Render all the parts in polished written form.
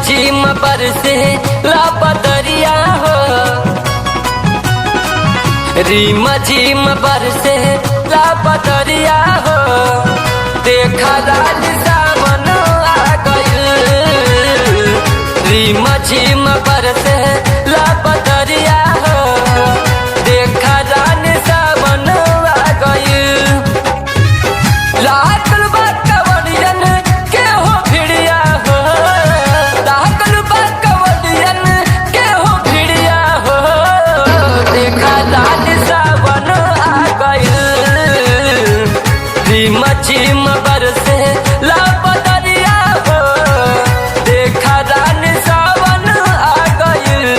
झिम बरसे ला बदरिया हो, रिम झिम बरसे ला बदरिया हो, देखा राज सावन आ गइल। रिम झिम बरसे ला बदरिया हो, देखा राज सावन आ गइल। लागल बा कवरियन के हो भिड़िया हो, लागल बा कवरियन के हो भिड़िया हो, देखा राज सावन आ गइल। रिम झिम बरसे ला बदरिया हो, देखा राज सावन आ गइल।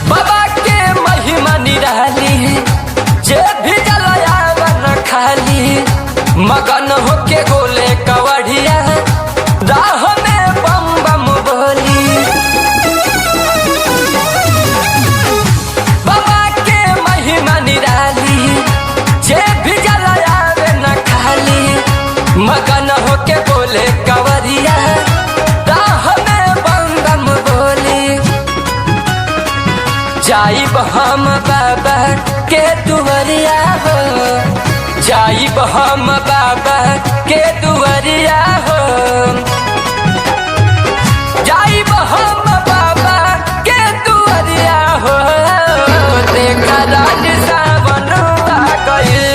बाबा के महिमा निराली है, जे भी जलावन खाली, मगन होके गोले कवड़िया, राह में बम बम बोली। बाबा के महिमा निराली, जे भी जलावन खाली, मगन होके गोले कवड़िया, राह में बम बम बोली। जाइब हम बाबा के दुआरिया हो, जाइब हम बाबा के दुआरिया हो, जाइब हम बाबा के दुआरिया हो, देखा राज सावन आ गइल।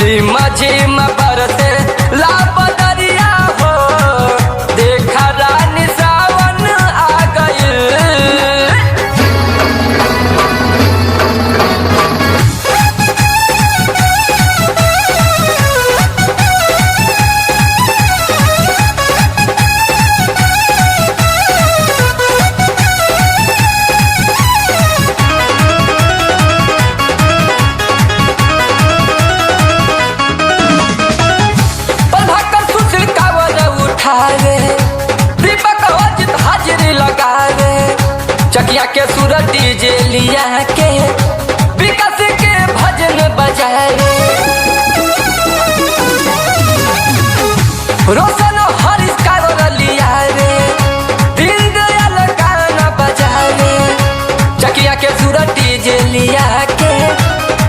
रिम झिम बरसे ला बदरिया हो, देखा राज सावन आ गइल। प्रभाकर सुशील कांवर उठावे, दीपक अजित हाजिरी लगावे, चकिया के सूरज डीजे लिया के, विकास के भजन बजावे। रोशन हरीश कांवर लिया रे, दीनदयाल गाना बजावे, चकिया के सूरज डीजे लिया के,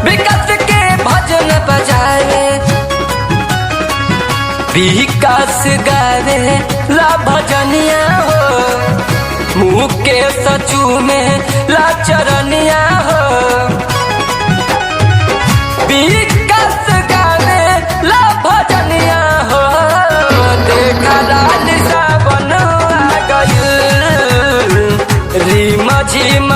विकास के भजन बजावे। विकास गावे ला भजनिया हो, मुँह के सचू में ला चरनिया हो। विकास गावे ला भजनिया हो, देखा राज सावन आ गइल। रिम झिम